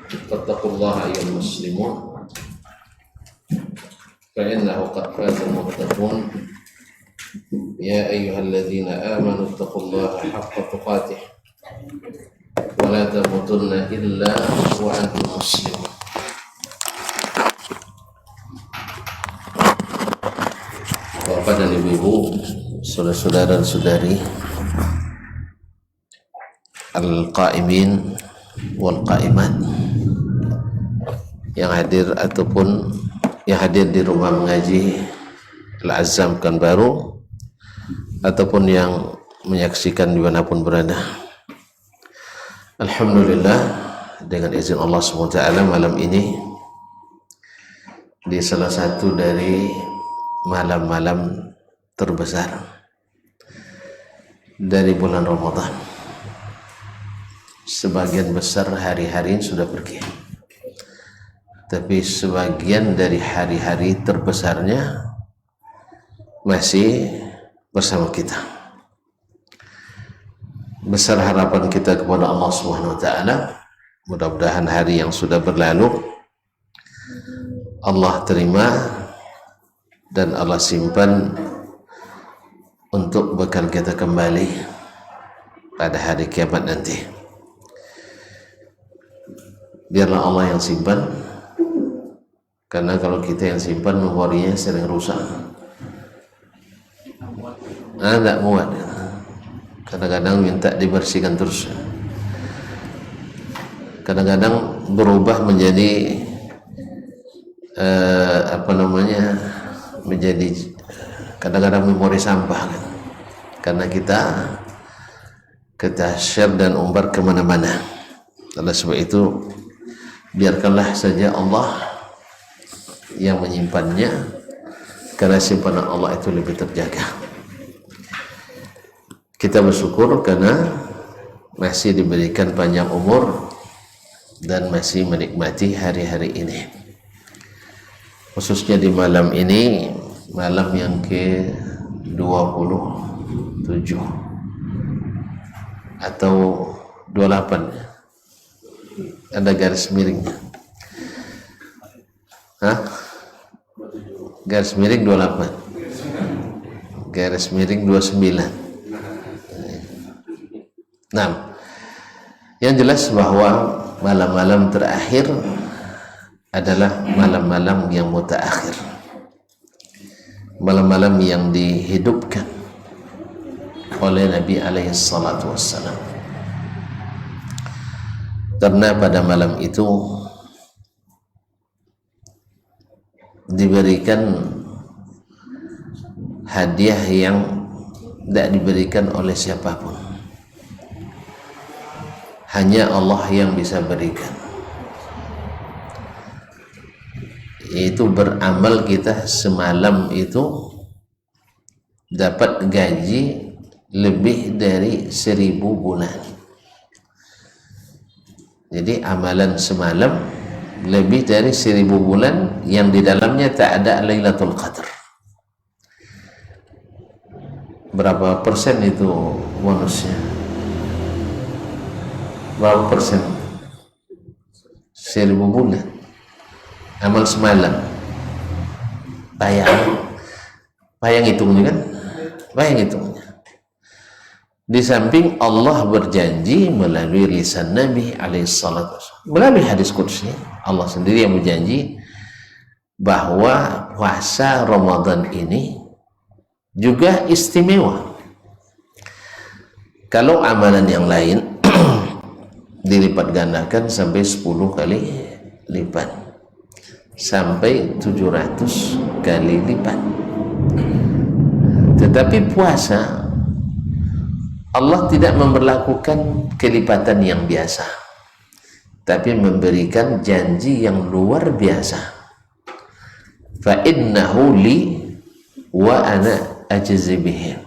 فاتقوا الله أيها المسلمون فإنه قد فاز المتقون يا أيها الذين آمنوا اتقوا الله حق تقاته ولا تموتن إلا وأنتم مسلمون. Bapak dan ibu-ibu, saudara-saudara dan saudari, al-qaimin wal qaimat yang hadir ataupun yang hadir di rumah mengaji Al-Azam Pekanbaru ataupun yang menyaksikan dimanapun berada. Alhamdulillah, dengan izin Allah SWT malam ini di salah satu dari malam-malam terbesar dari bulan Ramadan. Sebagian besar hari-hari sudah pergi, tapi sebagian dari hari-hari terbesarnya masih bersama kita. Besar harapan kita kepada Allah Subhanahu wa taala, mudah-mudahan hari yang sudah berlalu Allah terima dan Allah simpan untuk bekal kita kembali pada hari kiamat nanti. Biarlah Allah yang simpan, karena kalau kita yang simpan memorinya sering rusak. Tidak muat, kadang-kadang minta dibersihkan terus, kadang-kadang berubah menjadi menjadi kadang-kadang memori sampah kan? Karena kita share dan umbar kemana-mana. Oleh sebab itu biarkanlah saja Allah yang menyimpannya, karena simpanan Allah itu lebih terjaga. Kita bersyukur karena masih diberikan panjang umur dan masih menikmati hari-hari ini, khususnya di malam ini, malam yang ke-27 atau 28. Ada garis miringnya. Garis miring 28, garis miring 29. Nah, yang jelas bahwa malam-malam terakhir adalah malam-malam yang mutaakhir, malam-malam yang dihidupkan oleh Nabi alaihi salatu wassalam. Karena pada malam itu diberikan hadiah yang tidak diberikan oleh siapapun, hanya Allah yang bisa berikan, yaitu beramal kita semalam itu dapat gaji lebih dari 1000 bulan. Jadi amalan semalam lebih dari 1000 bulan yang di dalamnya tak ada Lailatul Qadar. Berapa persen itu bonusnya? Berapa persen? 1000 bulan amal semalam. Bayang hitungnya kan? Bayang hitungnya. Di samping Allah berjanji melalui lisan Nabi alaihissalam, melalui hadis qudsi, Allah sendiri yang berjanji bahwa puasa Ramadan ini juga istimewa. Kalau amalan yang lain dilipat gandakan sampai 10 kali lipat, sampai 700 kali lipat. Tetapi puasa Allah tidak memberlakukan kelipatan yang biasa, tapi memberikan janji yang luar biasa. Fa innahu li wa ana ajzi bihi.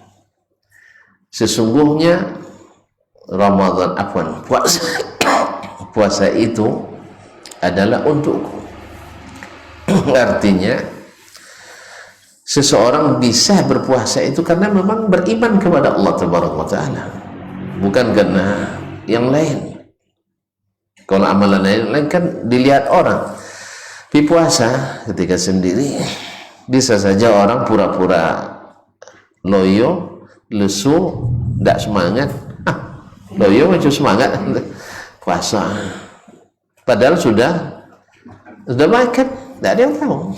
Sesungguhnya Ramadan, puasa itu adalah untukku. Artinya seseorang bisa berpuasa itu karena memang beriman kepada Allah Taala, bukan karena yang lain. Kalau amalan lain kan dilihat orang. Di puasa ketika sendiri bisa saja orang pura-pura loyo, lesu, tidak semangat. Loyo macam semangat puasa. Padahal sudah makan, tidak ada yang tahu.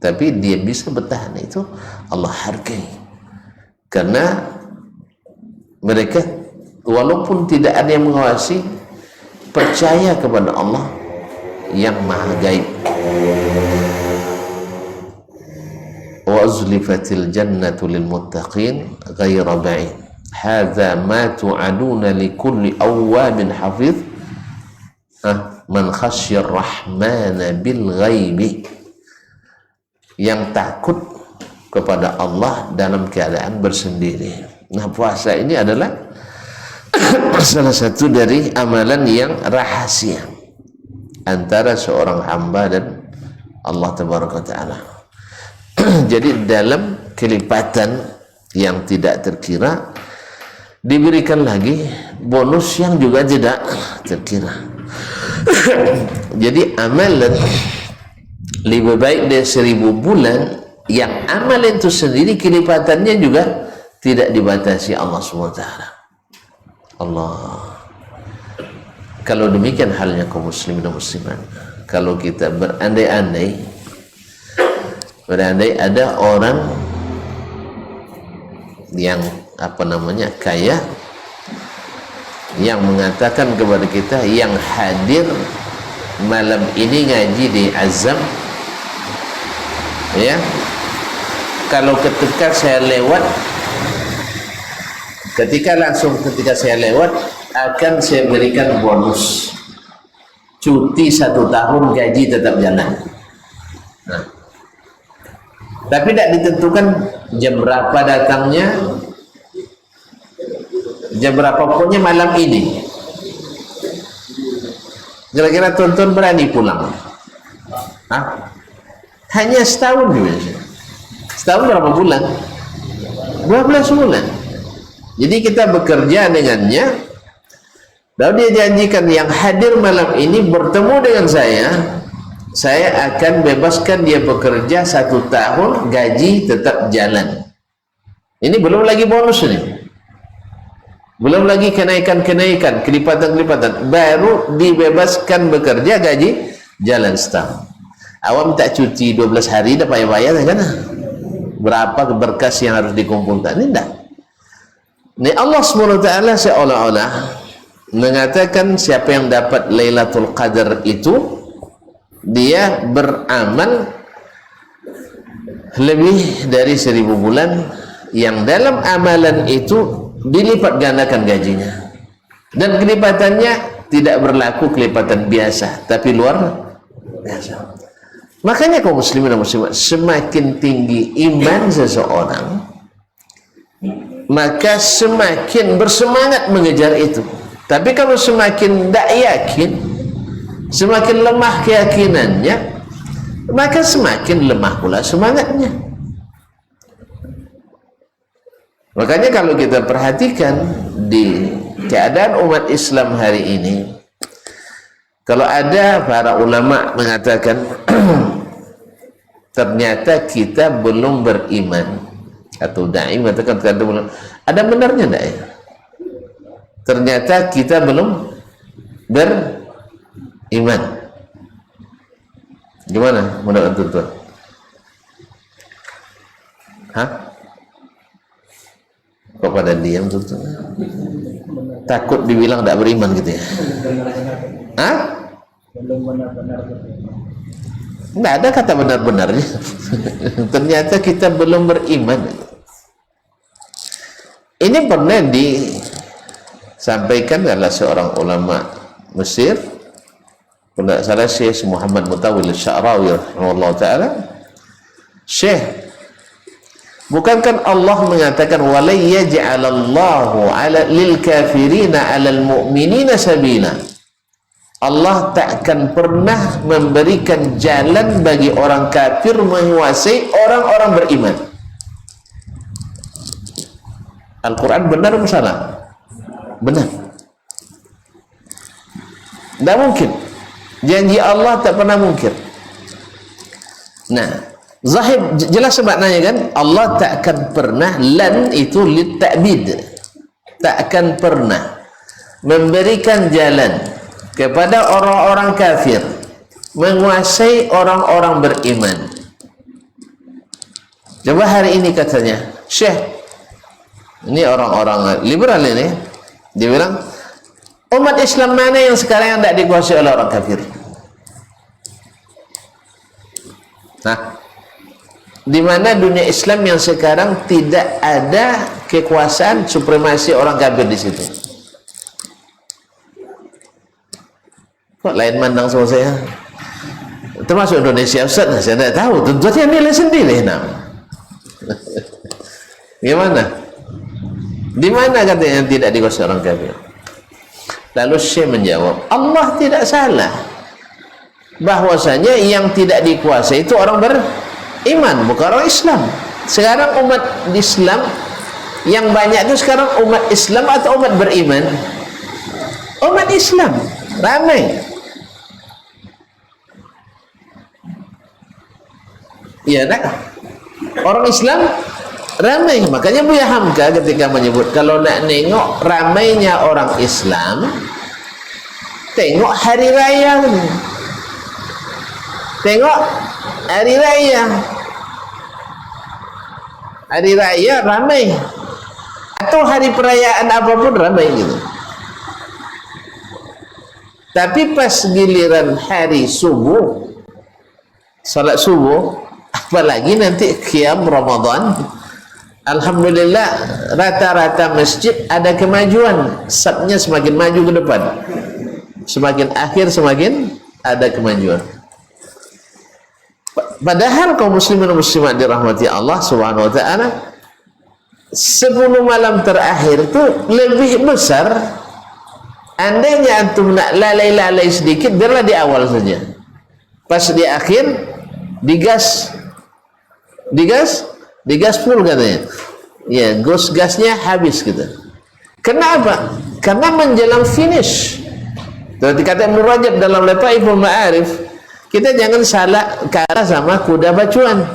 Tapi dia bisa bertahan, itu Allah hargai. Karena mereka walaupun tidak ada yang mengawasi, percaya kepada Allah yang maha gaib. Wa uzlifatil jannatu lil muttaqin ghaira ba'id. Hadza ma tu'aduna likulli awwabin hafiz. Man khasyir rahmana bil ghaibi. Yang takut kepada Allah dalam keadaan bersendiri. Nah, puasa ini adalah salah satu dari amalan yang rahasia antara seorang hamba dan Allah Tabaraka Ta'ala. Jadi dalam kelipatan yang tidak terkira diberikan lagi bonus yang juga tidak terkira. Jadi amalan lebih baik dari 1000 bulan, yang amalan itu sendiri kelipatannya juga tidak dibatasi Allah SWT. Allah. Kalau demikian halnya kaum muslimin dan muslimat, kalau kita berandai-andai ada orang yang kaya, yang mengatakan kepada kita, yang hadir malam ini ngaji di Azam, ya, kalau ketika saya lewat akan saya berikan bonus cuti 1 tahun, gaji tetap jalan. Nah, tapi tidak ditentukan jam berapa datangnya, jam berapa, pokoknya malam ini. Kira-kira tonton berani pulang? Hanya setahun juga. Setahun berapa bulan? 12 bulan. Jadi kita bekerja dengannya. Lalu dia janjikan yang hadir malam ini bertemu dengan saya akan bebaskan dia bekerja 1 tahun, gaji tetap jalan. Ini belum lagi bonus ini. Belum lagi kenaikan-kenaikan, kelipatan-kelipatan. Baru dibebaskan bekerja, gaji jalan setahun. Awam tak cuti 12 hari dah payah-payah kan? Berapa berkas yang harus dikumpulkan? Ini tak. Ini Allah SWT seolah-olah mengatakan siapa yang dapat Lailatul Qadar itu, dia beramal lebih dari 1000 bulan, yang dalam amalan itu dilipat gandakan gajinya, dan kelipatannya tidak berlaku kelipatan biasa, tapi luar biasa. Makanya kaum muslimin dan muslimat, semakin tinggi iman seseorang, maka semakin bersemangat mengejar itu. Tapi kalau semakin tidak yakin, semakin lemah keyakinannya, maka semakin lemah pula semangatnya. Makanya kalau kita perhatikan di keadaan umat Islam hari ini, kalau ada para ulama mengatakan ternyata kita belum beriman, atau dai mengatakan ada benarnya tidak ya? Ternyata kita belum beriman. Gimana menurut tuan? Kok pada diam tuh? Takut dibilang tidak beriman gitu ya? Belum benar-benar. Tidak ada kata benar-benarnya. Ternyata kita belum beriman. Ini pernah disampaikan oleh seorang ulama Mesir, tidak salah Syekh Muhammad Mutawil Sya'rawi rahimahullah ta'ala. Syekh, bukankah Allah mengatakan walai yaj'alallahu lil kafirina 'alal mu'minina sabila? Allah takkan pernah memberikan jalan bagi orang kafir menguasai orang-orang beriman. Al-Quran benar atau salah? Benar. Tidak mungkin. Janji Allah tak pernah mungkir. Nah, zahir jelas maknanya kan, Allah tak akan pernah, lan itu litta'bid, tak akan pernah memberikan jalan kepada orang-orang kafir menguasai orang-orang beriman. Coba hari ini katanya, Syekh, ini orang-orang liberal ini, dia bilang, umat Islam mana yang sekarang yang tidak dikuasai oleh orang kafir? Nah, di mana dunia Islam yang sekarang tidak ada kekuasaan supremasi orang kafir di situ? Kok lain mandang sama saya? Termasuk Indonesia, Ustaz, saya tidak tahu. Tentunya nilai sendiri. Nah, gimana? Di mana katanya tidak dikuasai orang kafir? Lalu Syekh menjawab, Allah tidak salah bahwasanya yang tidak dikuasai itu orang beriman, bukan orang Islam. Sekarang umat Islam yang banyak itu sekarang umat Islam atau umat beriman? Umat Islam ramai. Iya tak? Orang Islam ramai. Makanya Buya Hamka ketika menyebut kalau nak nengok ramainya orang Islam, tengok hari raya. Tengok hari raya. Hari raya ramai. Atau hari perayaan apapun ramai gitu. Tapi pas giliran hari subuh, salat subuh, apalagi nanti qiyam Ramadan, alhamdulillah rata-rata masjid ada kemajuan, safnya semakin maju ke depan, semakin akhir semakin ada kemajuan. Padahal kaum muslimin dan muslimat dirahmati Allah Subhanahu wa taala, 10 malam terakhir itu lebih besar. Andainya antum nak lalai-lalai sedikit, biarlah di awal saja. Pas di akhir digas full katanya. Ya, gasnya habis gitu. Kenapa? Karena menjelang finish. Seperti kata Ibnu Rajab dalam Lataiful Ma'arif, kita jangan salah kalah sama kuda bacuan.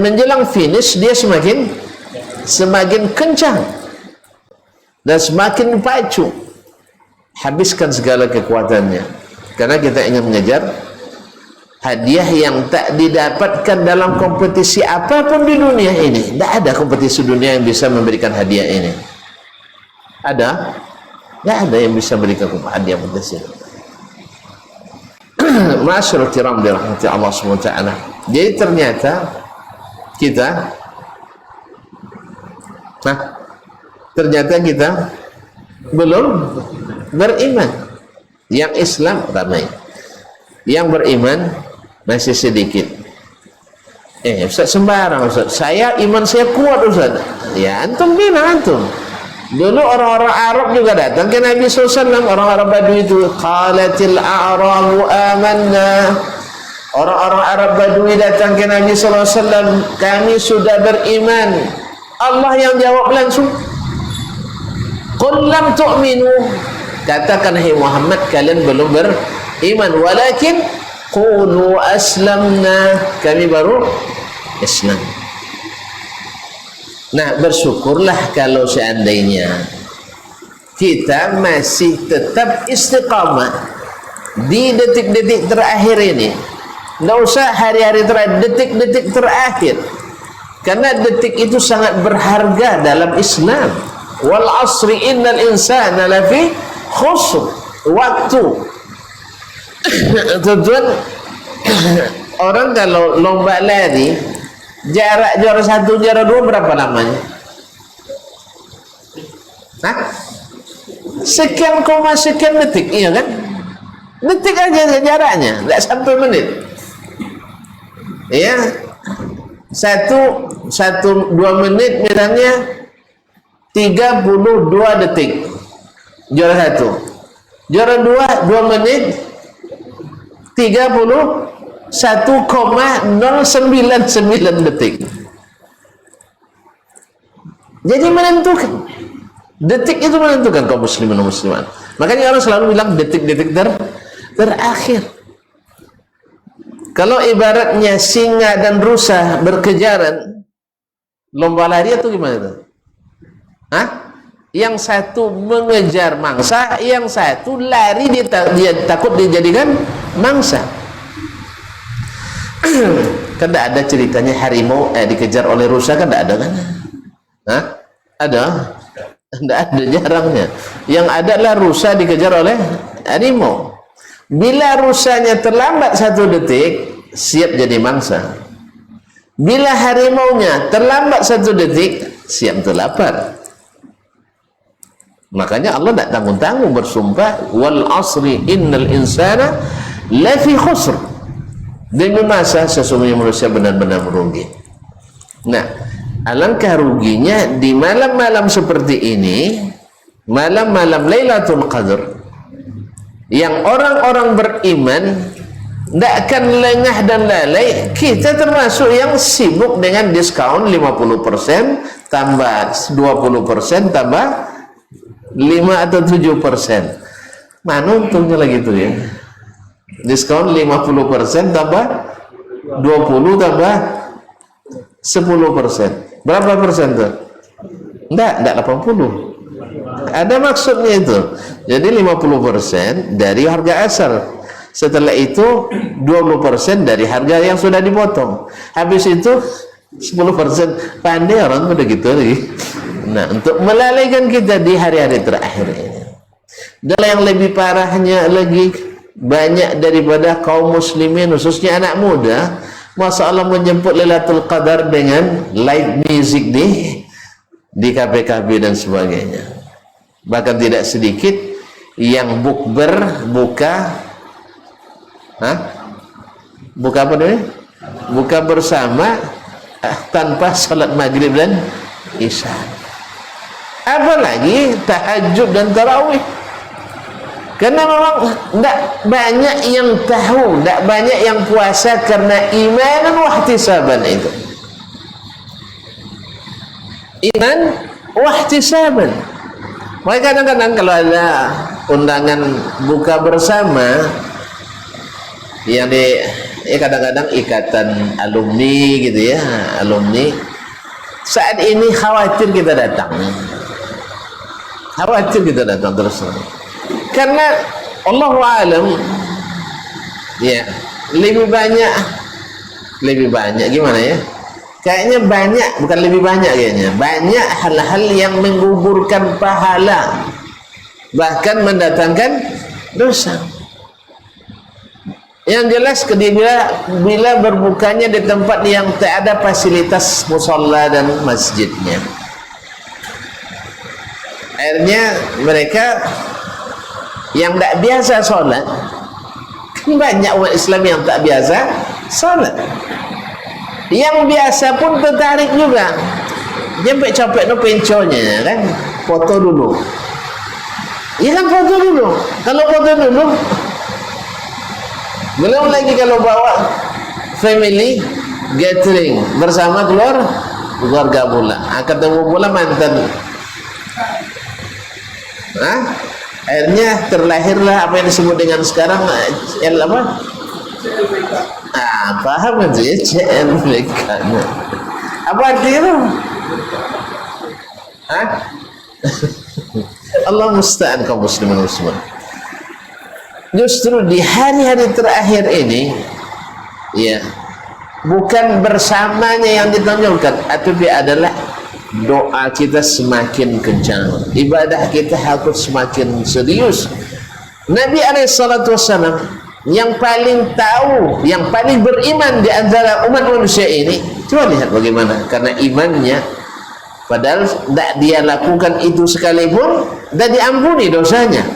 Menjelang finish dia semakin kencang dan semakin pacu. Habiskan segala kekuatannya. Karena kita ingin mengejar hadiah yang tak didapatkan dalam kompetisi apapun di dunia ini. Tidak ada kompetisi dunia yang bisa memberikan hadiah ini. Ada? Tidak ada yang bisa memberikan hadiah kompetisi. Ma'asyiral kiram dirahmati Allah SWT. Jadi ternyata kita belum beriman. Yang Islam ramai, yang beriman masih sedikit. Ustaz sembarang Ustaz, iman saya kuat Ustaz. Ya antum bilang antum. Dulu orang-orang Arab juga datang ke Nabi SAW. Orang-orang Badui itu, qalatil a'rabu amanna. Orang-orang Arab Badui datang ke Nabi SAW, kami sudah beriman. Allah yang jawab langsung, qul lam tu'minu, katakan hai Muhammad, kalian belum beriman, walakin qulu aslamna, kami baru Islam. Nah, bersyukurlah kalau seandainya kita masih tetap istiqamah di detik-detik terakhir ini. Tidak usah hari-hari terakhir, detik-detik terakhir, karena detik itu sangat berharga dalam Islam. Wal asri innal insana lafi khusr. Waktu tujuan orang kalau lomba lari, jarak juara 1, juara 2 berapa lamanya? Sekian koma sekian detik, iya kan? Detik aja jaraknya, tidak sampai menit. Ya, 2 menit misalnya 32 detik juara 1, juara 2 menit 31,099 detik. Jadi menentukan Detik itu menentukan kaum muslimin dan muslimat. Makanya orang selalu bilang detik-detik terakhir. Kalau ibaratnya singa dan rusa berkejaran, lomba lari itu gimana itu? Hah? Yang satu mengejar mangsa, yang satu lari, dia takut dijadikan mangsa. Kan tidak ada ceritanya harimau dikejar oleh rusa, kan tidak ada kan? Hah? Ada? Tidak ada, jarangnya. Yang ada adalah rusa dikejar oleh harimau. Bila rusanya terlambat 1 detik, siap jadi mangsa. Bila harimaunya terlambat 1 detik, siap terlapar. Makanya Allah tidak tanggung-tanggung bersumpah, wal asri innal insana lafi khusr. Demi masa sesungguhnya manusia benar-benar merugi. Nah, alangkah ruginya di malam-malam seperti ini, malam-malam Lailatul Qadar, yang orang-orang beriman tidak akan lengah dan lalai. Kita termasuk yang sibuk dengan diskon 50%, tambah 20%, tambah 5 atau 7%. Mana untungnya lagi itu ya? Diskon 50% tambah 20 tambah 10%. Berapa persen tuh? Enggak 80. Ada maksudnya itu. Jadi 50% dari harga asal. Setelah itu 20% dari harga yang sudah dipotong. Habis itu 10%. Pandai orang udah gitu lagi. Nah, untuk melalaikan kita di hari-hari terakhir ini. Dan yang lebih parahnya lagi, banyak daripada kaum muslimin, khususnya anak muda, Masya Allah menjemput Lailatul Qadar dengan live music di kafe-kafe dan sebagainya. Bahkan tidak sedikit yang buka apa namanya? Buka bersama tanpa salat maghrib dan isya. Apalagi tahajud dan tarawih. Karena memang tidak banyak yang tahu, tidak banyak yang puasa karena iman dan wahtisaban itu. Iman wahtisaban. Makanya kadang-kadang kalau ada undangan buka bersama yang kadang-kadang ikatan alumni gitu ya, alumni. Saat ini khawatir kita datang. Khawatir kita datang terus. Karena Allahu a'lam ya, lebih banyak gimana ya? Kayaknya banyak, bukan lebih banyak kayaknya. Banyak hal-hal yang menggugurkan pahala, bahkan mendatangkan dosa. Yang jelas bila berbukanya di tempat yang tak ada fasilitas musalla dan masjidnya, akhirnya mereka yang tak biasa sholat, banyak umat Islam yang tak biasa sholat. Yang biasa pun tertarik juga, sampai capek no penconya kan, foto dulu. Ya kan, foto dulu. Kalau foto dulu, belum lagi kalau bawa family gathering bersama keluarga pula, ketemu pula mantan. Akhirnya terlahirlah apa yang disebut dengan sekarang paham kan ya, CLBK. Apa artinya itu? Allah musta'an kaum muslimin muslimat. Justru di hari-hari terakhir ini ya, bukan bersamanya yang ditonjolkan, tapi adalah doa kita semakin kencang, ibadah kita harus semakin serius. Nabi SAW yang paling tahu, yang paling beriman di antara umat manusia ini, coba lihat bagaimana, karena imannya, padahal tidak dia lakukan itu sekalipun, tidak diampuni dosanya.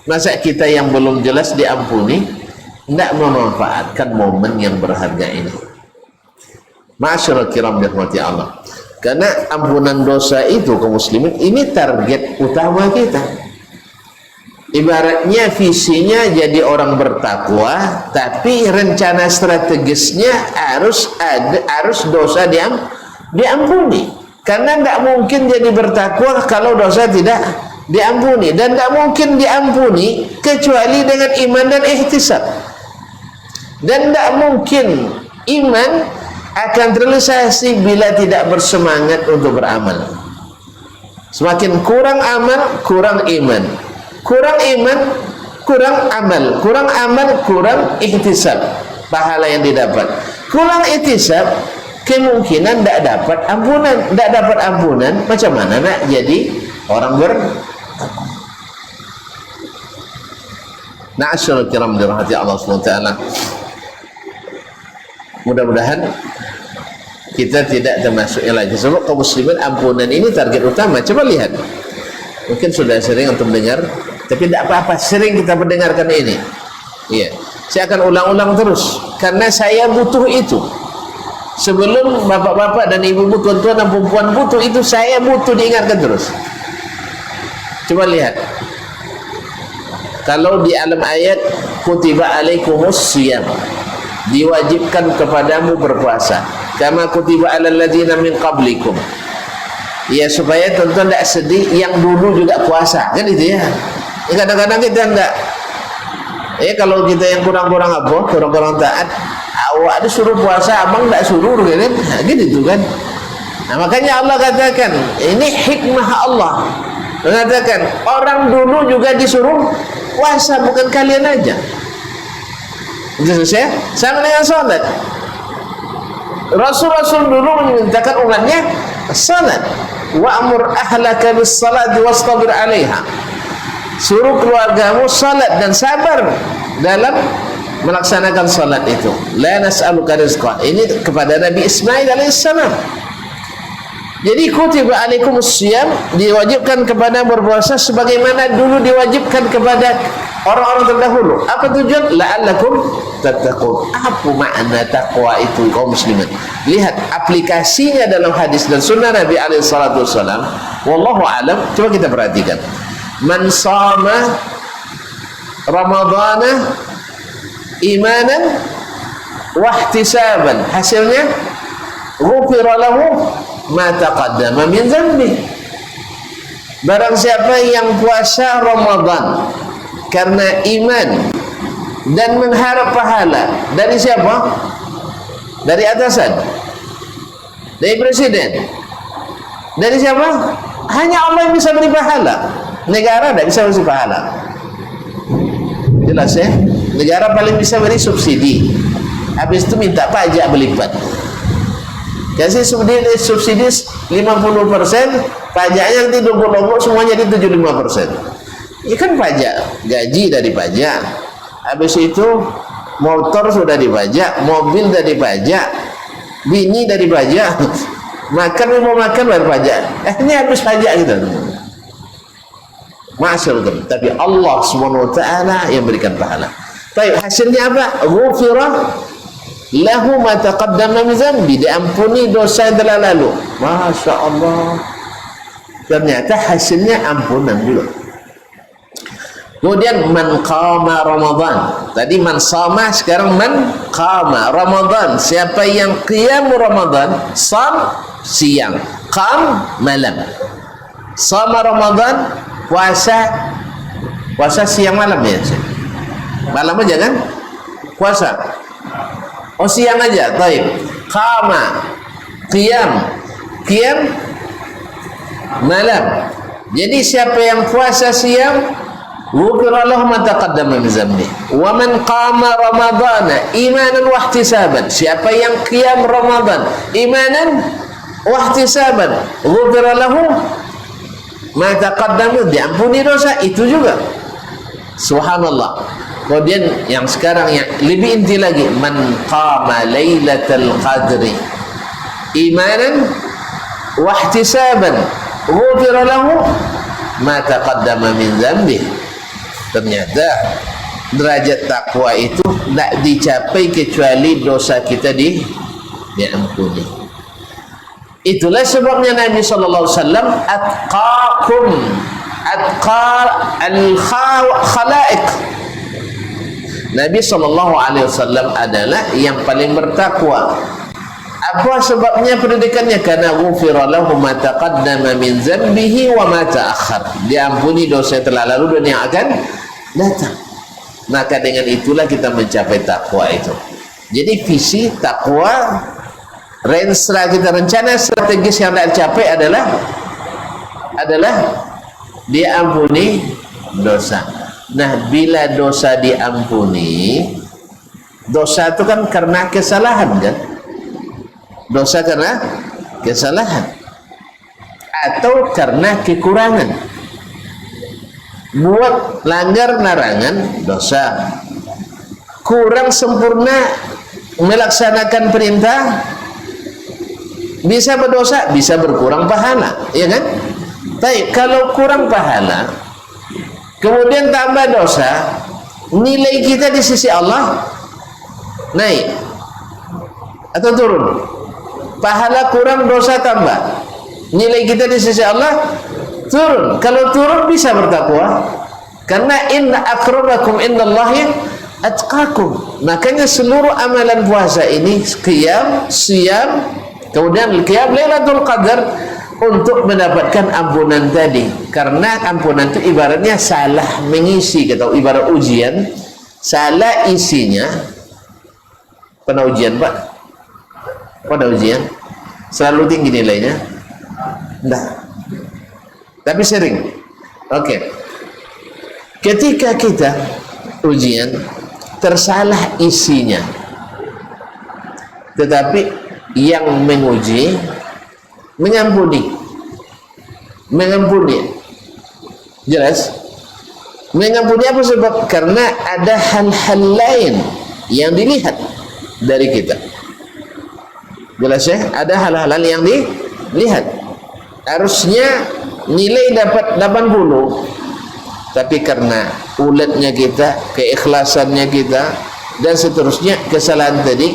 Masa kita yang belum jelas diampuni, tidak memanfaatkan momen yang berharga ini. Ma'asyiral kiram dirahmati Allah. Karena ampunan dosa itu kaum muslimin, ini target utama kita. Ibaratnya visinya jadi orang bertakwa, tapi rencana strategisnya harus dosa diampuni. Karena tidak mungkin jadi bertakwa kalau dosa tidak diampuni, dan tidak mungkin diampuni kecuali dengan iman dan ihtisab. Dan tidak mungkin iman akan terrealisasi bila tidak bersemangat untuk beramal. Semakin kurang amal, kurang iman. Kurang iman, kurang amal. Kurang amal, kurang ihtisab pahala yang didapat. Kurang ihtisab, kemungkinan tidak dapat ampunan. Tidak dapat ampunan, macam mana nak jadi orang bertakwa? Na'asyurul kiram dirahmati Allah SWT. Mudah-mudahan kita tidak termasuk yang lain. Sebab kaum muslimin ampunan ini target utama. Coba lihat, mungkin sudah sering untuk mendengar, tapi tidak apa-apa, sering kita mendengarkan ini. Iya, saya akan ulang-ulang terus karena saya butuh itu. Sebelum bapak-bapak dan ibu-ibu, tuan-tuan dan perempuan butuh itu, saya butuh diingatkan terus. Coba lihat, kalau di alam ayat kutiba alaikumus shiyam, diwajibkan kepadamu berpuasa, kama kutiba alal ladzina min qablikum, ya supaya tuan-tuan tidak sedih yang dulu juga puasa, kan itu ya. Kadang-kadang kita tidak, kalau kita yang kurang-kurang apa, kurang-kurang taat, awak disuruh puasa, abang tidak suruh, kan? Nah, gitu kan. Nah, makanya Allah katakan, ini hikmah Allah, mengatakan orang dulu juga disuruh puasa, bukan kalian aja. Itu selesai. Sama dengan salat. Rasul-rasul dulu memerintahkan umatnya salat. Wa'mur ahlaka bis-salati wastabir 'alaiha. Suruh keluargamu salat dan sabar dalam melaksanakan salat itu. La nas'aluka rizqa. Ini kepada Nabi Ismail alaihissalam. Jadi kutiba alaikumus shiyam, diwajibkan kepada berpuasa sebagaimana dulu diwajibkan kepada orang-orang terdahulu. Apa tujuan? La'allakum tattaqun. Apa makna takwa itu kaum muslimin? Lihat aplikasinya dalam hadis dan sunnah Nabi alaihi salatu wasallam. Wallahu alam. Coba kita perhatikan. Man shama Ramadhana imanan wa ihtisaban, hasilnya ghufira lahu ma taqaddama min dzambi. Barang siapa yang puasa Ramadan karena iman dan mengharap pahala dari siapa? Dari atasan, dari presiden, dari siapa? Hanya Allah yang bisa beri pahala. Negara tidak bisa beri pahala. Jelas ya? Negara paling bisa beri subsidi, habis itu minta pajak berlipat. Kasih subsidi 50%, pajaknya nanti 20 semuanya jadi 75%. Ini kan pajak, gaji dari pajak. Habis itu motor sudah dipajak, mobil sudah dipajak, bini dari pajak, makan mau makan bayar pajak. Ini habis pajak gitu. Masyaallah, tapi Allah Subhanahu wa taala yang berikan pahala. Baik, hasilnya apa? Ghufira lahu ma taqaddama min dzambi, diampuni dosa yang telah lalu. Masya Allah, ternyata hasilnya ampunan dulu. Kemudian man qama Ramadan, tadi man sama, sekarang man qama Ramadan. Siapa yang qiyam Ramadan, sam siang, qam malam. Sama Ramadan, puasa siang malam ya, malam aja kan puasa. Oh siang aja, baik. Qama, qiyam malam. Jadi siapa yang puasa siang, ghufira lahu ma taqaddama min dzambi. Wa man qama ramadhana imanan wa ihtisaban, siapa yang qiyam Ramadan imanan wa ihtisaban, ghufira lahu ma taqaddama, diampuni dosa itu juga. Subhanallah. Kemudian yang sekarang yang lebih inti lagi, man qama lailatul qadri imanan wa ihtisaban ghufira lahu ma taqaddama min dzambi. Ternyata derajat takwa itu tidak dicapai kecuali dosa kita diampuni. Itulah sebabnya Nabi sallallahu alaihi wasallam atqa al-khalaiq. Nabi sallallahu alaihi wasallam adalah yang paling bertakwa. Apa sebabnya pendidikannya? Karena ghufira lahu ma taqaddama min dzambihi wa ma ta'akhkhar. Diampuni dosa yang telah lalu dan yang akan datang. Maka dengan itulah kita mencapai takwa itu. Jadi visi takwa, renstra kita, rencana strategis yang tidak tercapai adalah diampuni dosa. Nah, bila dosa diampuni, dosa itu kan karena kesalahan kan? Dosa karena kesalahan atau karena kekurangan. Buat langgar larangan, dosa. Kurang sempurna melaksanakan perintah, bisa berdosa, bisa berkurang pahala, ya kan? Tapi kalau kurang pahala kemudian tambah dosa, nilai kita di sisi Allah naik atau turun? Pahala kurang, dosa tambah, nilai kita di sisi Allah turun. Kalau turun bisa bertakwa, karena inna akramakum indallahi atqakum. Makanya seluruh amalan puasa ini, qiyam, siyam, kemudian qiyam Lailatul Qadar, untuk mendapatkan ampunan tadi. Karena ampunan itu ibaratnya salah mengisi, atau ibarat ujian, salah isinya. Pernah ujian Pak? Pada ujian selalu tinggi nilainya? Enggak, tapi sering. Oke. Ketika kita ujian tersalah isinya, tetapi yang menguji mengampuni, jelas mengampuni. Apa sebab? Karena ada hal-hal lain yang dilihat dari kita. Jelas ya, ada hal-hal yang dilihat. Harusnya nilai dapat 80, tapi karena uletnya kita, keikhlasannya kita, dan seterusnya, kesalahan tadi,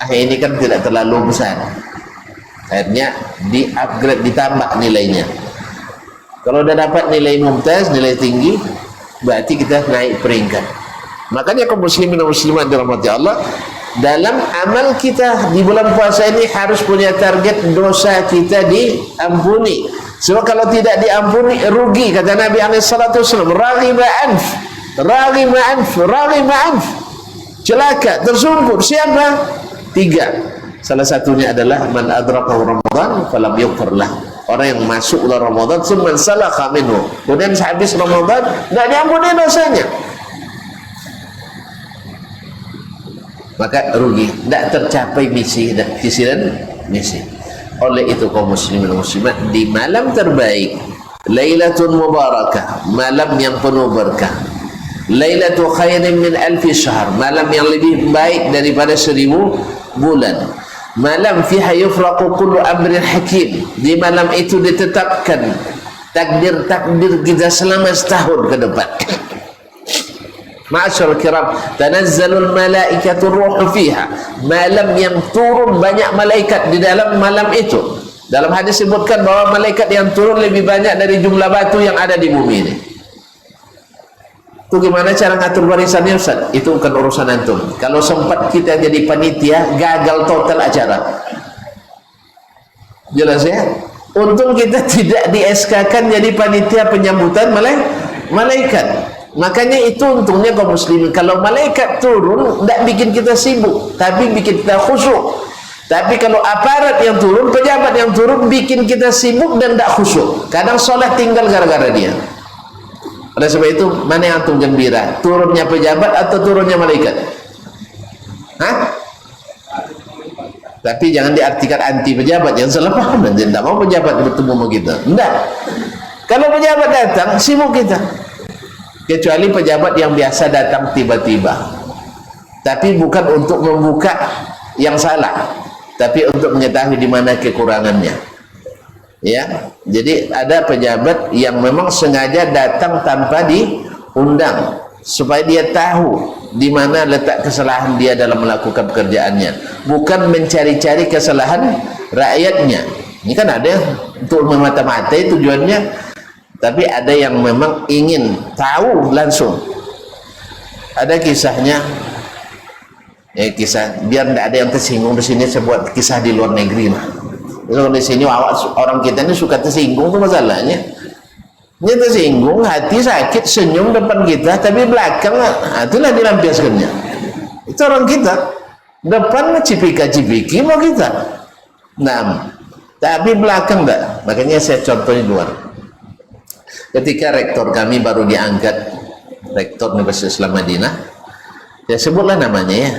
ini kan tidak terlalu besar, akhirnya di-upgrade, ditambah nilainya. Kalau udah dapat nilai mumtaz, nilai tinggi, berarti kita naik peringkat. Makanya kaum muslimin dan muslimat dirahmati Allah, dalam amal kita di bulan puasa ini harus punya target dosa kita diampuni. Sebab kalau tidak diampuni, rugi. Kata Nabi SAW, raghiba anf, celaka, tersungkur. Siapa? 3. Salah satunya adalah man adrakahu Ramadan falam yughfar lah. Orang yang masuk bulan Ramadan tsumma salakha minhu, kemudian sehabis Ramadan tidak diampuni dosanya, maka rugi, tidak tercapai misi dan visi dan misi. Oleh itu kaum muslimin dan muslimat, di malam terbaik, Lailatul Mubarakah, malam yang penuh berkah, Lailatul khairin min alfi syahr, malam yang lebih baik daripada 1000 bulan, malam fiha yufraqu kullu amrin hakim, di malam itu ditetapkan takdir-takdir kita selama setahun ke depan. Ma'asyarul kiram, tanazzalul malaikatur ruhu fiha, malam yang turun banyak malaikat di dalam malam itu. Dalam hadis disebutkan bahwa malaikat yang turun lebih banyak dari jumlah batu yang ada di bumi ini. Itu gimana cara ngatur barisannya Ustaz? Itu bukan urusan antum. Kalau sempat kita jadi panitia, gagal total acara. Jelas ya? Untung kita tidak di SK-kan jadi panitia penyambutan malaikat. Makanya itu untungnya kaum muslimin, kalau malaikat turun tidak bikin kita sibuk, tapi bikin kita khusyuk. Tapi kalau aparat yang turun, pejabat yang turun, bikin kita sibuk dan tidak khusyuk. Kadang sholat tinggal gara-gara dia. Oleh sebab itu, mana yang antum gembira? Turunnya pejabat atau turunnya malaikat? Hah? Tapi jangan diartikan anti pejabat, yang salah paham. Dan tidak mau pejabat bertemu sama kita. Tidak. Kalau pejabat datang, sibuk kita. Kecuali pejabat yang biasa datang tiba-tiba, tapi bukan untuk membuka yang salah, tapi untuk mengetahui di mana kekurangannya. Ya, jadi ada pejabat yang memang sengaja datang tanpa diundang, supaya dia tahu di mana letak kesalahan dia dalam melakukan pekerjaannya, bukan mencari-cari kesalahan rakyatnya. Ini kan ada untuk memata-matai tujuannya. Tapi ada yang memang ingin tahu langsung. Ada kisahnya Kisah biar tidak ada yang tersinggung di sini, saya buat kisah di luar negeri lah. Kalau di sini orang kita ini suka tersinggung tuh masalahnya. Dia tersinggung, hati sakit, senyum depan kita, tapi belakang itulah dilampiaskannya. Itu orang kita. Depan cipika-cipiki mau kita. Nah, tapi belakang enggak. Makanya saya contohnya luar. Ketika rektor kami baru diangkat, rektor Universitas Islam Madinah, ya sebutlah namanya ya.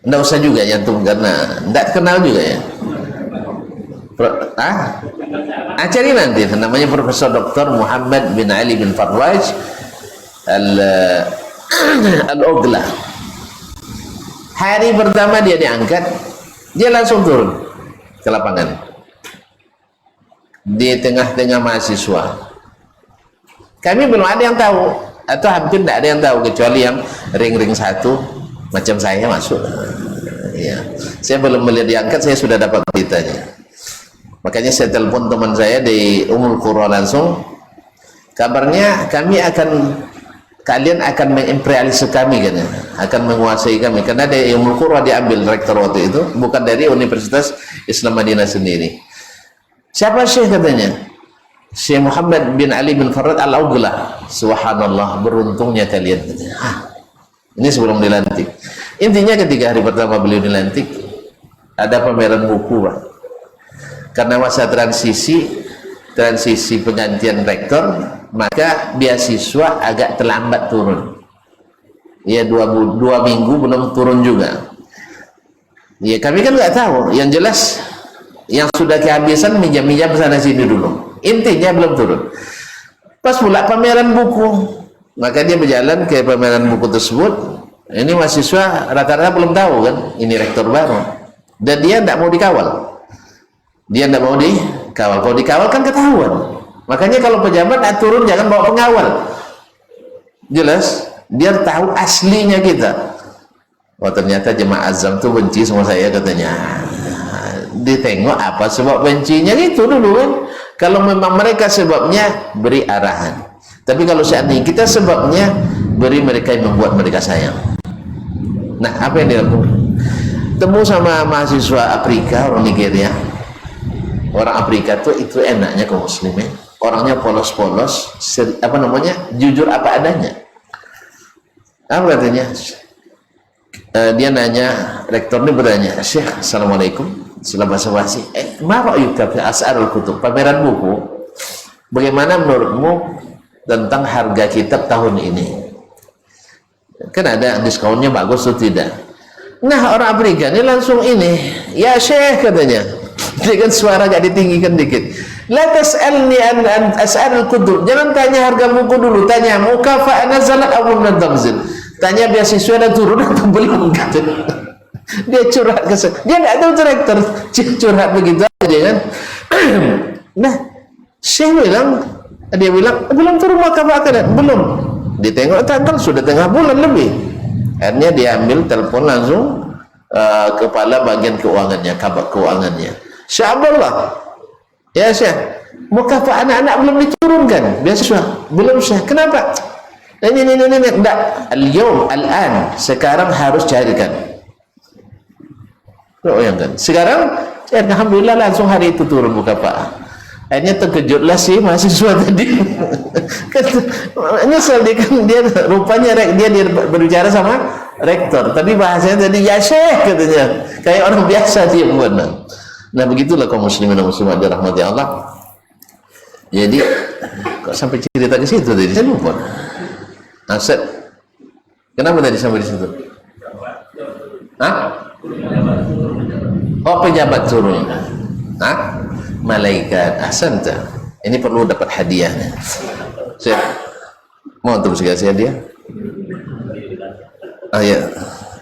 Enggak usah juga ya tuh, karena enggak kenal juga ya. Cari nanti, namanya Profesor Dr. Muhammad bin Ali bin Farwaj Al-Ogla. Hari pertama dia diangkat, dia langsung turun ke lapangan di tengah-tengah mahasiswa. Kami belum ada yang tahu, atau hampir tidak ada yang tahu, kecuali yang ring-ring satu macam saya masuk ya. Saya belum melihat diangkat, saya sudah dapat beritanya. Makanya saya telepon teman saya di Ummul Qura langsung, kabarnya kalian akan mengimperialisi kami kan, akan menguasai kami, karena dari Ummul Qura diambil rektor waktu itu, bukan dari Universitas Islam Madinah sendiri. Siapa Syekh katanya? Syekh Muhammad bin Ali bin Farad Al-Auglah. Subhanallah, beruntungnya kalian. Ini sebelum dilantik. Intinya ketika hari pertama beliau dilantik, ada pameran buku, Pak. Karena masa transisi penggantian rektor, maka beasiswa agak terlambat turun. Ya, dua minggu belum turun juga. Ya kami kan nggak tahu. Yang jelas yang sudah kehabisan minjam-minjam sana sini dulu. Intinya belum turun. Pas pula pameran buku, maka dia berjalan ke pameran buku tersebut. Ini mahasiswa rata-rata belum tahu kan, ini rektor baru, dan dia tidak mau dikawal. Kalau dikawal kan ketahuan. Makanya kalau pejabat turun jangan bawa pengawal. Jelas, dia tahu aslinya kita. Oh ternyata jemaah azam tuh benci sama saya katanya. Ditengok apa sebab bencinya gitu dulu kan. Kalau memang mereka sebabnya, beri arahan. Tapi kalau seandainya kita sebabnya, beri mereka yang membuat mereka sayang. Nah, apa yang dilakukan? Temu sama mahasiswa Afrika, orang Nigeria. Orang Afrika tuh itu enaknya kaum muslimin. Orangnya polos-polos, jujur apa adanya. Apa katanya? Dia nanya, rektor ini bertanya, Syekh, Assalamualaikum. Setelah basa-basi, ma ra'yuka fi as'arul kutub, pameran buku, bagaimana menurutmu tentang harga kitab tahun ini? Kan ada diskonnya bagus atau tidak? Nah, orang Afrika ini langsung ini, ya Syekh katanya, dengan suara agak ditinggikan dikit. La tas'alni an as'arul kutub, jangan tanya harga buku dulu, tanya mukafa'ah nazalat aw lam tanzil. Tanya beasiswa dan turun atau belum katanya. Dia curhat dia nggak tahu rektor curhat begitu aja kan. Nah, Syekh dia bilang belum turun mukafa'ah belum. Ditengok tanggal sudah tengah bulan lebih. Akhirnya dia ambil telepon langsung kepala bagian keuangannya, kabak keuangannya. Syekh Abdullah, ya Syekh, mukafa'ah anak-anak belum diturunkan beasiswa belum Syekh. Kenapa? Ini enggak. Al-an sekarang harus carikan. Bayangkan. Sekarang alhamdulillah langsung hari itu turun mukafa'ah. Akhirnya terkejutlah si mahasiswa tadi. Nyesel dia rupanya dia berbicara sama rektor. Tadi bahasanya tadi ya Syekh katanya. Kayak orang biasa dia buat. Nah, begitulah kaum muslimin dan muslimat dirahmati Allah. Jadi kok sampai cerita ke situ tadi saya lupa. Aset. Kenapa tadi sampai di situ? Oh, pejabat turun. Malaikat. Ahsanta. Ini perlu dapat hadiahnya. Saya mau untuk kasih hadiah. Ya.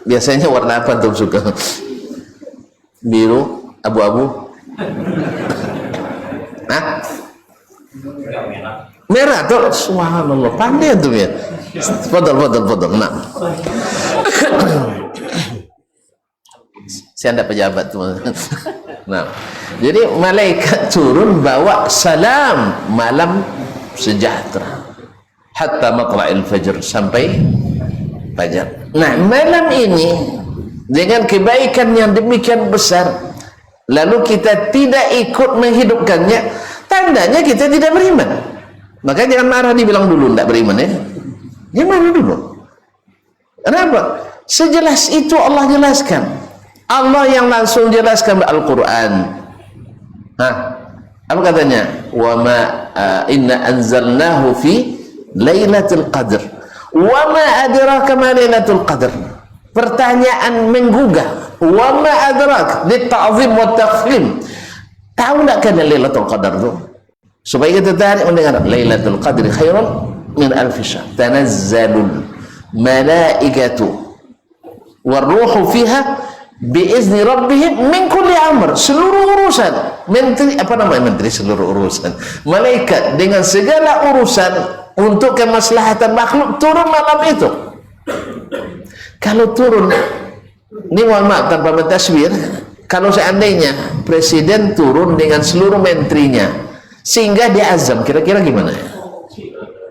Biasanya warna apa untuk suka? Biru, abu-abu. Merah tuh. Subhanallah. Pandai tuh ya. Fadal. Nah. Saya tidak pejabat tuh. Nah, jadi malaikat turun bawa salam malam sejahtera hatta matla'il fajr, sampai Fajar. Nah, malam ini dengan kebaikan yang demikian besar, lalu kita tidak ikut menghidupkannya, tandanya kita tidak beriman. Maka jangan marah dibilang dulu tidak beriman ya. Jangan marah dulu. Kenapa? Sejelas itu Allah jelaskan. Allah yang langsung jelaskan Al-Quran. Apa katanya? Wa ma inna anzalnahu fi lailatul qadr. Wa ma adraka ma lailatul qadr. Pertanyaan menggugah. Wa ma adrak litta'zim wa tafhim. Tahu tak kan lailatul qadar itu? Supaya kita tarik mendengar lailatul qadri khairun min alfi syahr. Tanazzalul malaikatu waruhu fiha biizni rabbihim min kulli amr. Seluruh urusan menteri, apa namanya menteri, seluruh urusan malaikat dengan segala urusan untuk kemaslahatan makhluk turun malam itu. Kalau turun ini, mohon maaf tanpa mentasbir, kalau seandainya presiden turun dengan seluruh menterinya sehingga dia azam, kira-kira gimana?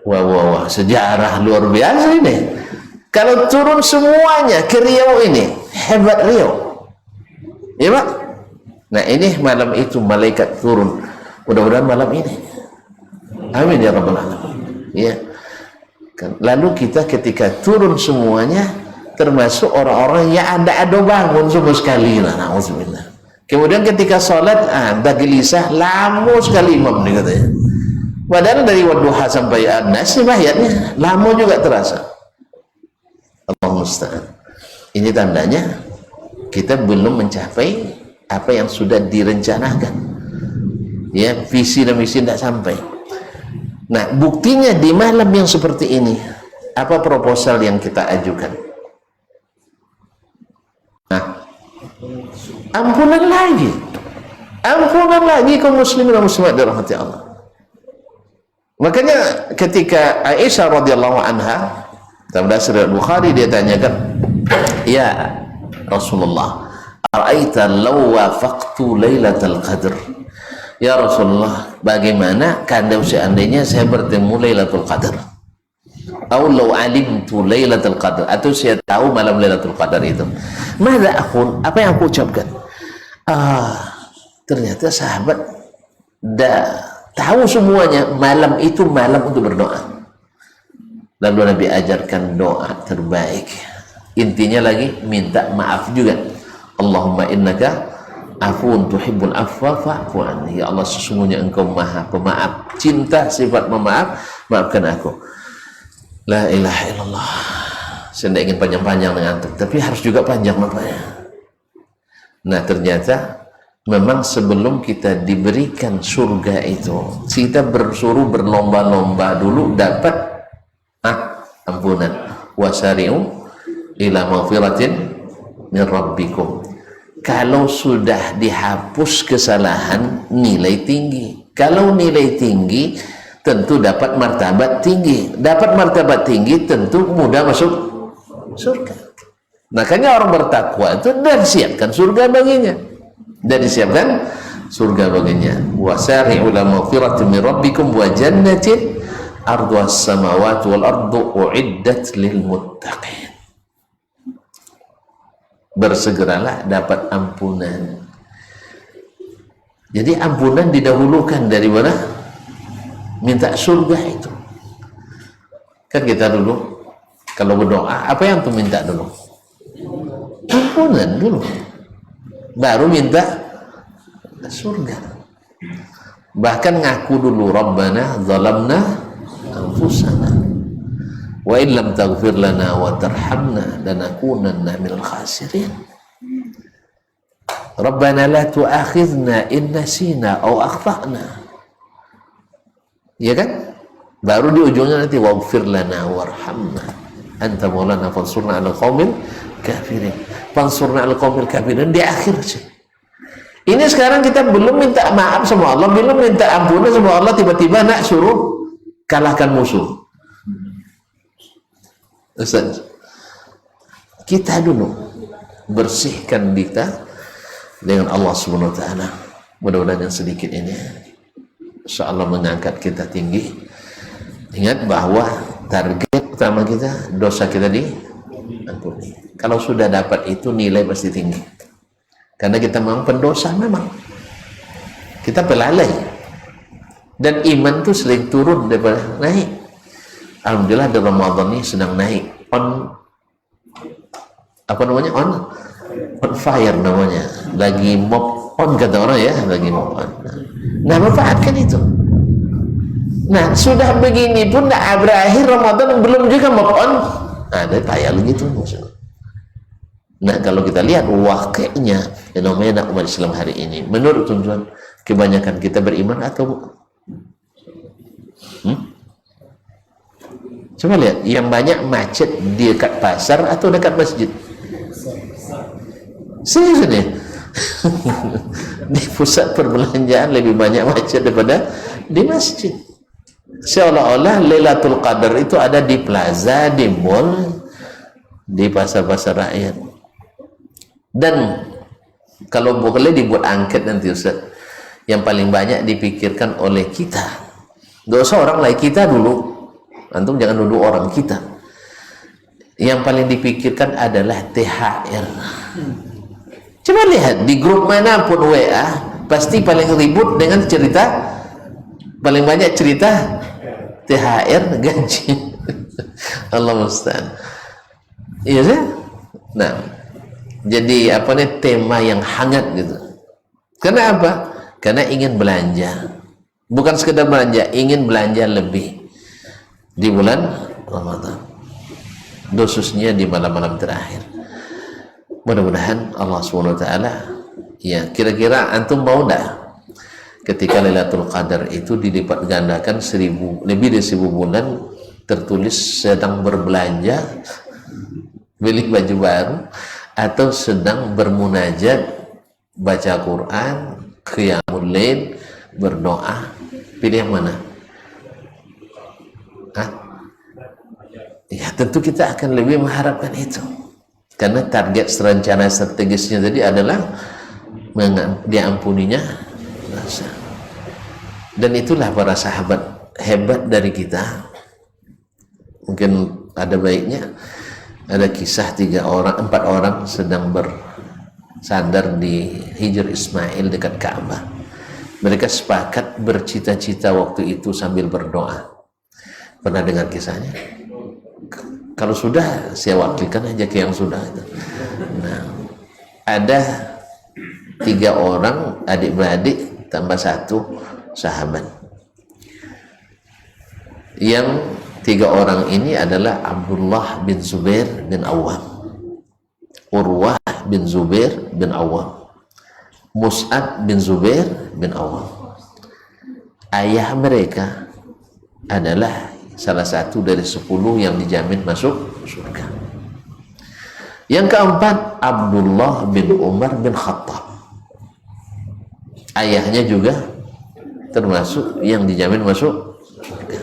Wah, sejarah luar biasa ini. Kalau turun semuanya ke Riau ini, hebat Riau. Ya Pak? Nah ini malam itu malaikat turun. Mudah-mudahan malam ini. Amin ya Rabbal Alamin. Ya. Lalu kita ketika turun semuanya, termasuk orang-orang yang ada bangun semua sekali. Na'udzubillah. Kemudian ketika sholat, anda gelisah, lama sekali imam nih katanya. Padahal dari wadduha sampai an-nas ayatnya lama juga terasa. Allah musta'an. Ini tandanya kita belum mencapai apa yang sudah direncanakan. Ya, visi dan misi tidak sampai. Nah, buktinya di malam yang seperti ini, apa proposal yang kita ajukan? Nah, ampunan lagi kaum muslimin dan muslimat dirahmati Allah. Makanya ketika Aisyah radhiyallahu anha dalam riwayat Bukhari, dia tanyakan, ya Rasulullah, ara'aita law wafaqtu lailatul qadr. Ya Rasulullah, bagaimana kalau seandainya saya bertemu Lailatul Qadar? Atau law alimtu Lailatul Qadar, atau saya tahu malam Lailatul Qadar itu. Mada aku, apa yang aku ucapkan? Ternyata sahabat dah tahu semuanya, malam itu malam untuk berdoa. Lalu Nabi ajarkan doa terbaik. Intinya lagi minta maaf juga. Allahumma innaka afuun tuhibbul afwa fa'fu anni. Ya Allah, sesungguhnya engkau maha pemaaf, cinta sifat memaaf, maafkan aku. La ilaha illallah. Saya tidak ingin panjang-panjang dengan antum, tapi harus juga panjang nampaknya. Nah ternyata memang sebelum kita diberikan surga itu, kita bersuruh berlomba-lomba dulu dapat ampunan. Wasari'u ila maghfiratin min rabbikum. Kalau sudah dihapus kesalahan, nilai tinggi. Kalau nilai tinggi, tentu dapat martabat tinggi. Dapat martabat tinggi, tentu mudah masuk surga. Makanya orang bertakwa itu sudah disiapkan surga baginya. Sudah disiapkan surga baginya. Wasari'u ila maghfiratin min rabbikum wa jannatin arduha as-samawati wal ardu u'iddat lil muttaqin. Bersegeralah dapat ampunan. Jadi ampunan didahulukan daripada minta surga itu. Kan kita dulu kalau berdoa, apa yang tuh minta dulu? Ampunan dulu, baru minta surga. Bahkan ngaku dulu, Rabbana zalamna anfusana wa illam taghfir lana wa tarhamna lanakunanna minal khasirin. Rabbana la tu'akhidna in nasina aw akhtana. Ya kan? Baru di ujungnya nanti waghfir lana warhamna anta maulana fansurna 'alal qaumil kafirin. Fansurna 'alal qaumil kafirin di akhir sih. Ini sekarang kita belum minta maaf sama Allah, belum minta ampunan sama Allah, tiba-tiba nak suruh kalahkan musuh. Ustaz, kita dulu bersihkan kita dengan Allah Subhanahu wa taala. Mudah-mudahan yang sedikit ini insyaallah mengangkat kita tinggi. Ingat bahwa target utama kita, dosa kita ampuni. Kalau sudah dapat itu nilai pasti tinggi, karena kita memang pendosa, memang kita pelalai, dan iman tuh sering turun daripada naik. Alhamdulillah di Ramadan ini sedang naik, on fire namanya, lagi mop on kata orang ya, lagi mop on. Nah, manfaatkan itu. Nah, sudah begini pun berakhir Ramadan belum juga move on, ada payah begitu. Nah, kalau kita lihat wakilnya fenomena umat Islam hari ini, menurut tujuan kebanyakan kita beriman atau coba lihat, yang banyak macet di dekat pasar atau dekat masjid? Serius ini? Di pusat perbelanjaan lebih banyak macet daripada di masjid. Seolah-olah Lailatul Qadar itu ada di plaza, di mall, di pasar-pasar rakyat. Dan kalau boleh dibuat angket nanti Ustaz, yang paling banyak dipikirkan oleh kita, gak usah orang lain, kita dulu, antum jangan nuduh orang, kita yang paling dipikirkan adalah THR. Coba lihat di grup manapun WA, pasti paling ribut dengan cerita, paling banyak cerita THR, gaji. Allah musta'an. Iya sih. Nah, jadi apa nih, tema yang hangat gitu. Karena apa? Karena ingin belanja, bukan sekedar belanja, ingin belanja lebih di bulan Ramadan, khususnya di malam-malam terakhir. Mudah-mudahan Allah SWT, ya, kira-kira antum mau dah ketika Lailatul Qadar itu dilipat gandakan lebih dari 1000 bulan, tertulis sedang berbelanja, beli baju baru, atau sedang bermunajat, baca Quran, qiyamul lail, berdoa, pilih yang mana? Ya, tentu kita akan lebih mengharapkan itu, karena target rencana strategisnya tadi adalah diampuninya dosa. Dan itulah para sahabat hebat dari kita. Mungkin ada baiknya ada kisah 4 orang sedang bersandar di Hijr Ismail dekat Ka'bah. Mereka sepakat bercita-cita waktu itu sambil berdoa. Pernah dengar kisahnya? Kalau sudah, saya wakilkan aja ke yang sudah. Nah, ada 3 orang adik-beradik tambah 1 sahabat. Yang 3 orang ini adalah Abdullah bin Zubair bin Awam, Urwah bin Zubair bin Awam, Mus'ab bin Zubair bin Awam. Ayah mereka adalah salah satu dari 10 yang dijamin masuk surga. Yang keempat, Abdullah bin Umar bin Khattab. Ayahnya juga termasuk yang dijamin masuk surga.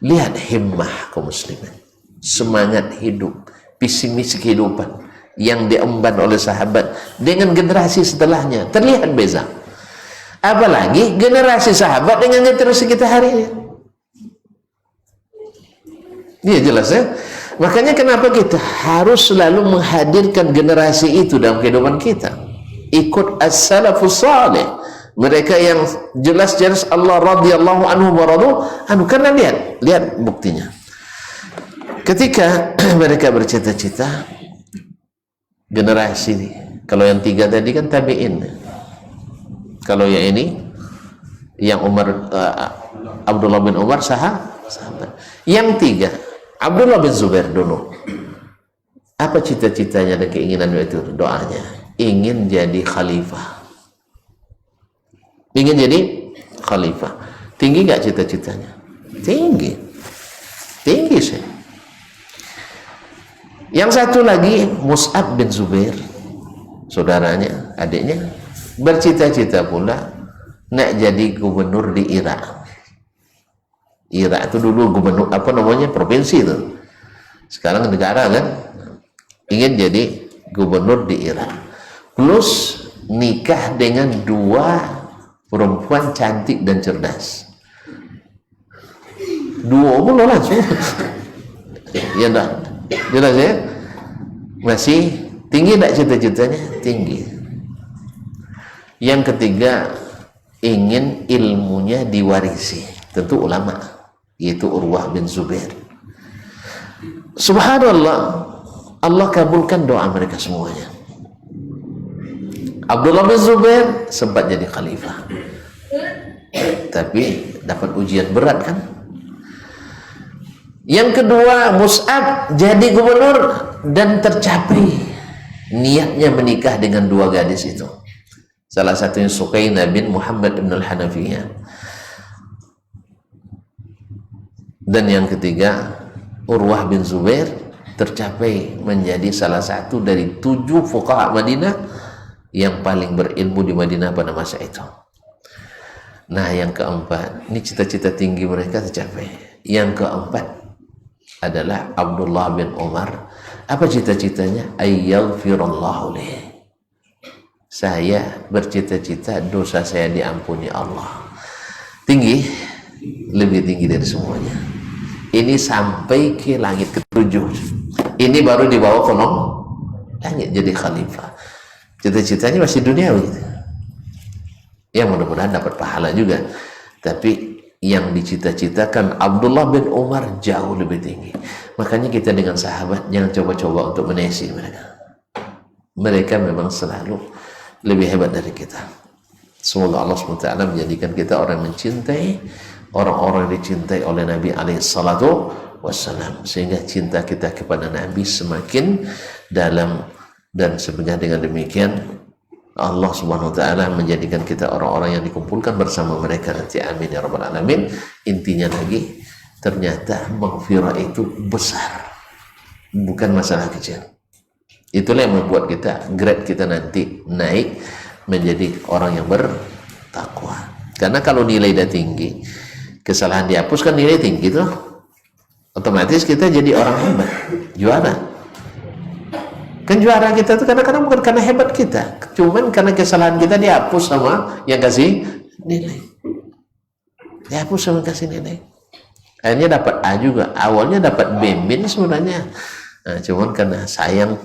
Lihat himmah kaum muslimin, semangat hidup, visi misi kehidupan yang diemban oleh sahabat dengan generasi setelahnya, terlihat beza. Apalagi generasi sahabat dengan generasi kita hari ini. Iya, jelas ya. Makanya kenapa kita harus selalu menghadirkan generasi itu dalam kehidupan kita, ikut as-salafus salih, mereka yang jelas-jelas Allah radhiyallahu anhu wa radu anhu. Karena lihat buktinya, ketika mereka bercita-cita, generasi, kalau yang 3 tadi kan tabi'in, kalau yang ini yang Abdullah bin Umar sahabat. Yang 3 Abdullah bin Zubair dulu, apa cita-citanya dan keinginan itu, doanya ingin jadi khalifah. Ingin jadi khalifah. Tinggi nggak cita-citanya? Tinggi sih. Yang satu lagi Mus'ab bin Zubair, saudaranya, adiknya, bercita-cita pula nak jadi gubernur di Irak. Irak itu dulu gubernur apa namanya, provinsi itu, sekarang negara kan. Ingin jadi gubernur di Irak, plus nikah dengan 2 perempuan cantik dan cerdas. 2 pun langsung. Ya enggak, jelas ya. Masih tinggi tidak cita-citanya? Tinggi. Yang ketiga, ingin ilmunya diwarisi, tentu ulama, yaitu Urwah bin Zubair. Subhanallah, Allah kabulkan doa mereka semuanya. Abdullah bin Zubair sempat jadi khalifah, tapi dapat ujian berat kan. Yang kedua, Mus'ab jadi gubernur dan tercapai niatnya menikah dengan dua gadis itu. Salah satunya Sukaina bin Muhammad bin al-Hanafiyah. Dan yang ketiga, Urwah bin Zubair tercapai menjadi salah satu dari 7 fuqaha Madinah yang paling berilmu di Madinah pada masa itu. Nah, yang keempat, ini cita-cita tinggi mereka tercapai. Yang keempat adalah Abdullah bin Umar. Apa cita-citanya? Ayyaghfirallahu li. Saya bercita-cita dosa saya diampuni Allah. Tinggi, lebih tinggi dari semuanya. Ini sampai ke langit ke-7. Ini baru dibawa ke langit jadi khalifah. Cita-citanya masih duniawi. Ya, mudah-mudahan dapat pahala juga. Tapi yang dicita-citakan Abdullah bin Umar jauh lebih tinggi. Makanya kita dengan sahabat jangan coba-coba untuk menesi mereka. Mereka memang selalu lebih hebat dari kita. Semoga Allah SWT menjadikan kita orang yang mencintai orang-orang yang dicintai oleh Nabi SAW, sehingga cinta kita kepada Nabi semakin dalam. Dan sebenarnya dengan demikian Allah Subhanahu wa taala menjadikan kita orang-orang yang dikumpulkan bersama mereka nanti. Amin ya rabbal alamin. Intinya lagi, ternyata maghfirah itu besar, bukan masalah kecil. Itulah yang membuat kita, grade kita nanti naik menjadi orang yang bertakwa. Karena kalau nilai dah tinggi, kesalahan dihapus, kan nilai tinggi tuh, otomatis kita jadi orang hebat, juara. Kan juara kita tuh kadang-kadang bukan karena hebat kita, cuman karena kesalahan kita dihapus sama yang kasih nilai. Dihapus sama kasih nilai. Akhirnya dapat A juga. Awalnya dapat B sebenarnya. Nah, cuman karena sayang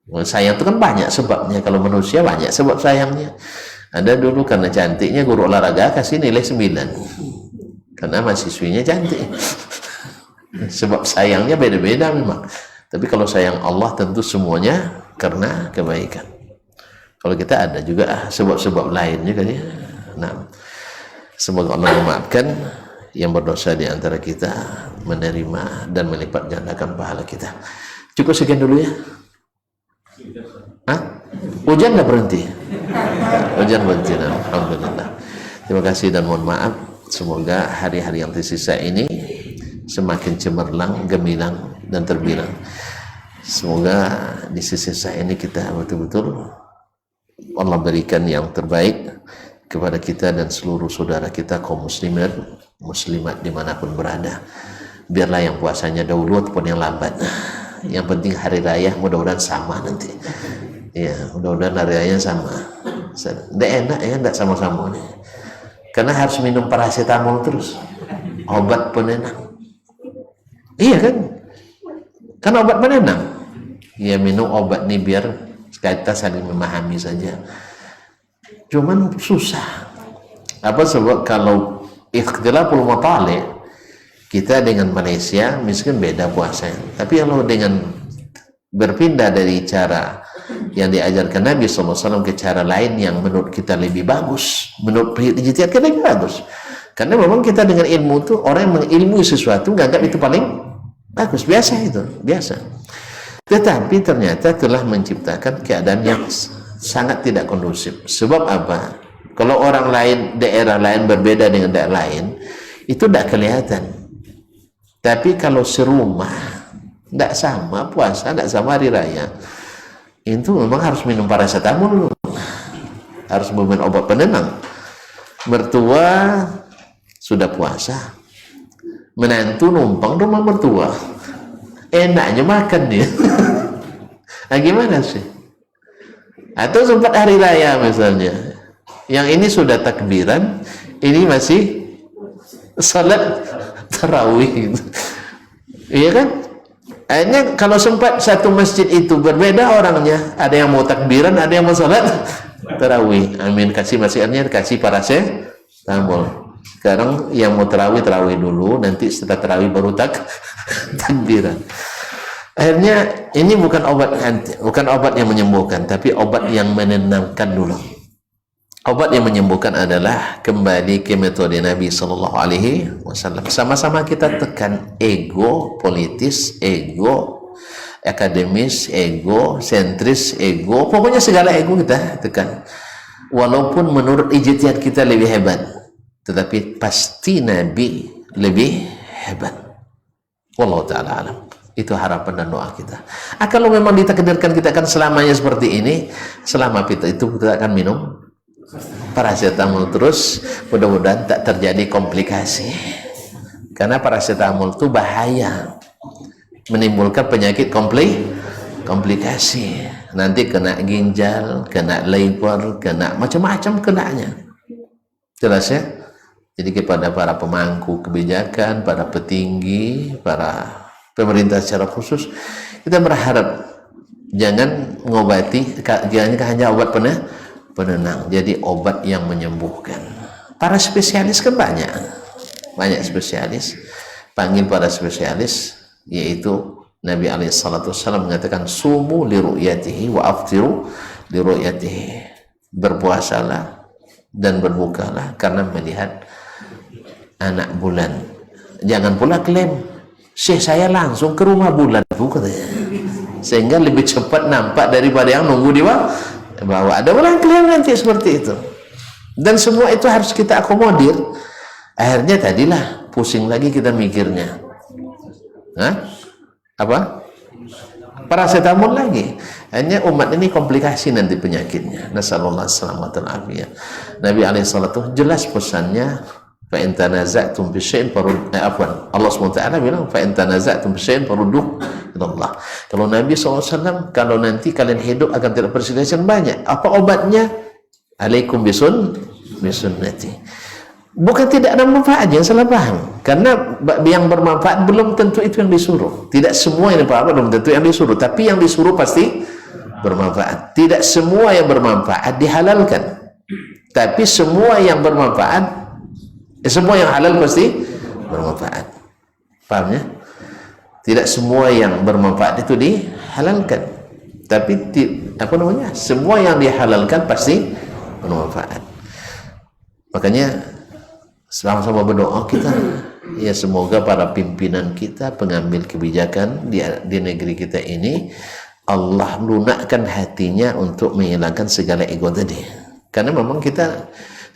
itu kan banyak sebabnya. Kalau manusia banyak sebab sayangnya. Ada dulu karena cantiknya guru olahraga kasih nilai 9. Karena mahasiswinya cantik. Sebab sayangnya beda-beda memang. Tapi kalau sayang Allah tentu semuanya karena kebaikan. Kalau kita ada juga sebab-sebab lain juga ya. Nah, semoga Allah memaafkan yang berdosa di antara kita, menerima dan melipat gandakan pahala kita. Cukup sekian dulu ya. Hah? Hujan nggak berhenti? Hujan berhenti. Alhamdulillah. Terima kasih dan mohon maaf. Semoga hari-hari yang tersisa ini semakin cemerlang, gemilang dan terbilang. Semoga di sisi saya ini kita betul-betul Allah berikan yang terbaik kepada kita dan seluruh saudara kita kaum muslimin muslimat dimanapun berada. Biarlah yang puasanya dahulu ataupun yang lambat, yang penting hari raya mudah-mudahan sama nanti ya, mudah-mudahan hari raya sama. Tidak enak ya, tidak sama-sama nih, karena harus minum paracetamol terus, obat penenang. Iya kan obat penenang ya, minum obat nih biar kita saling memahami saja. Cuman susah. Apa sebab kalau ikhtilaful matali, kita dengan Malaysia miskin beda puasanya. Tapi kalau dengan berpindah dari cara yang diajarkan Nabi SAW ke cara lain yang menurut kita lebih bagus, menurut ijtihad kita lebih bagus. Karena memang kita dengan ilmu itu, orang yang mengilmui sesuatu nganggap itu paling bagus, biasa itu, biasa. Tetapi ternyata telah menciptakan keadaan yang sangat tidak kondusif. Sebab apa? Kalau orang lain, daerah lain berbeda dengan daerah lain, itu tidak kelihatan. Tapi kalau serumah, tidak sama puasa, tidak sama hari raya, itu memang harus minum paracetamol, harus minum obat penenang. Mertua sudah puasa, menantu numpang rumah mertua, enaknya makan dia. Nah gimana sih? Atau sempat hari raya misalnya, yang ini sudah takbiran, ini masih salat tarawih gitu. Iya kan? Akhirnya kalau sempat satu masjid itu berbeda orangnya, ada yang mau takbiran, ada yang mau salat tarawih. Amin, kasih masjidnya, kasih para tambol. Sekarang yang mau tarawih dulu, nanti setelah tarawih baru takbiran. Akhirnya ini bukan obat yang menyembuhkan, tapi obat yang menenangkan dulu. Obat yang menyembuhkan adalah kembali ke metode Nabi Sallallahu Alaihi Wasallam. Sama-sama kita tekan ego politis, ego akademis, ego sentris, ego, pokoknya segala ego kita tekan. Walaupun menurut ijtihad kita lebih hebat, tetapi pasti Nabi lebih hebat. Wallahu ta'ala alam. Itu harapan dan doa kita. Kalau memang ditakdirkan kita akan selamanya seperti ini, selama kita itu kita akan minum paracetamol terus, mudah-mudahan tak terjadi komplikasi. Karena paracetamol itu bahaya, menimbulkan penyakit komplikasi. Nanti kena ginjal, kena liver, kena macam-macam kenanya. Jelas ya? Jadi kepada para pemangku kebijakan, para petinggi, para pemerintah secara khusus, kita berharap jangan mengobati, jangan hanya obat penenang, jadi obat yang menyembuhkan. Para spesialis kan banyak spesialis. Panggil para spesialis, yaitu Nabi SAW mengatakan sumu li ru'yatihi wa aftiru li ru'yatihi. Berpuasalah dan berbukalah karena melihat anak bulan. Jangan pula klaim, Syekh saya langsung ke rumah bulan, katanya, sehingga lebih cepat nampak daripada yang nunggu di bawah. Ada orang klaim nanti seperti itu, dan semua itu harus kita akomodir. Akhirnya tadilah pusing lagi kita mikirnya, apa paracetamol lagi. Hanya umat ini komplikasi nanti penyakitnya. Nasallallahu alaihi wasallam. Nabi alaihi salatu jelas pesannya, fa in tanaza'tum bi syai'in Allah SWT bilang fa in tanaza'tum bi syai'in farudduh ila Allah. Kalau Nabi SAW, kalau nanti kalian hidup akan tidak perselisihan banyak, apa obatnya? Alaikum bisunnati. Bukan tidak ada manfaat, jangan salah paham. Karena yang bermanfaat belum tentu itu yang disuruh. Tidak semua yang bermanfaat belum tentu yang disuruh, tapi yang disuruh pasti bermanfaat. Tidak semua yang bermanfaat dihalalkan, tapi semua yang bermanfaat, semua yang halal pasti bermanfaat. Paham ya? Tidak semua yang bermanfaat itu dihalalkan, tapi semua yang dihalalkan pasti bermanfaat. Makanya sama-sama berdoa kita, ya semoga para pimpinan kita, pengambil kebijakan di negeri kita ini, Allah lunakkan hatinya untuk menghilangkan segala ego tadi. Karena memang kita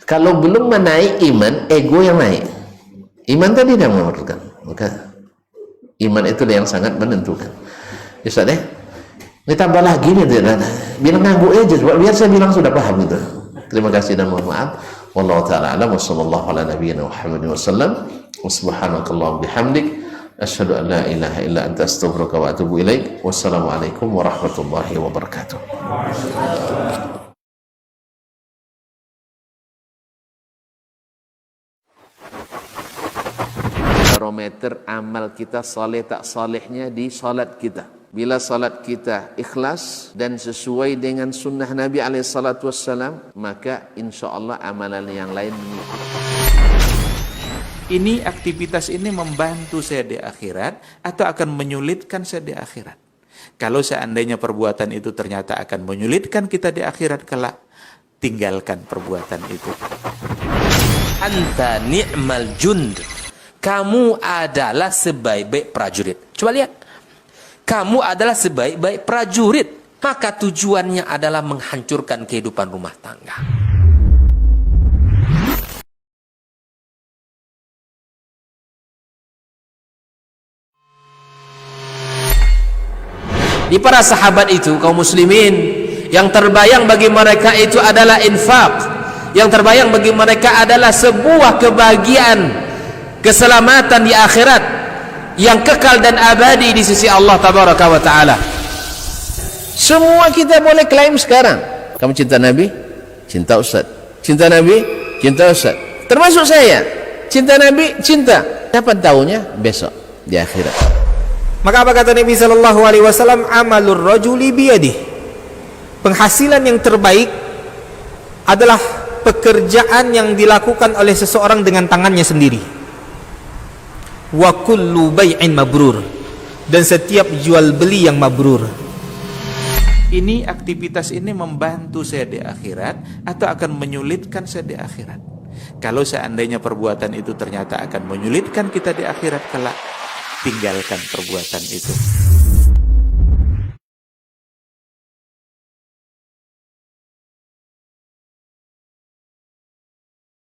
kalau belum menaik iman, ego yang naik. Iman tadi yang menentukan. Maka iman itu yang sangat menentukan. Ustaz ini tambah lagi nih, bilang nganggu aja, biar saya bilang sudah paham gitu. Terima kasih dan mohon maaf. Wallahu ta'ala a'lam wa sallallahu ala nabiyyina Muhammadin wa sallam. Wa subhanakallahumma bihamdik asyhadu an la ilaha illa anta astaghfiruka wa atubu ilaik. Wassalamualaikum warahmatullahi wabarakatuh. Barometer amal kita saleh tak salehnya di salat kita. Bila salat kita ikhlas dan sesuai dengan sunnah Nabi SAW, maka insya Allah amalan yang lain mengikut. Ini aktivitas ini membantu saya di akhirat atau akan menyulitkan saya di akhirat? Kalau seandainya perbuatan itu ternyata akan menyulitkan kita di akhirat kelak, tinggalkan perbuatan itu. Anta ni'mal jund. Kamu adalah sebaik-baik prajurit. Coba lihat. Kamu adalah sebaik-baik prajurit. Maka tujuannya adalah menghancurkan kehidupan rumah tangga. Di para sahabat itu, kaum muslimin, yang terbayang bagi mereka itu adalah infak. Yang terbayang bagi mereka adalah sebuah kebahagiaan, keselamatan di akhirat yang kekal dan abadi di sisi Allah Tabaraka wa Ta'ala. Semua kita boleh klaim sekarang. Kamu cinta Nabi? Cinta Ustaz. Cinta Nabi? Cinta Ustaz. Termasuk saya. Cinta Nabi? Cinta. Kapan tahunya? Besok di akhirat. Maka apa kata Nabi sallallahu alaihi wasallam? Amalur rajuli biyadih. Penghasilan yang terbaik adalah pekerjaan yang dilakukan oleh seseorang dengan tangannya sendiri. Wa kullu bai'in mabrur, dan setiap jual beli yang mabrur. Ini aktivitas ini membantu saya di akhirat atau akan menyulitkan saya di akhirat. Kalau seandainya perbuatan itu ternyata akan menyulitkan kita di akhirat kelak, tinggalkan perbuatan itu.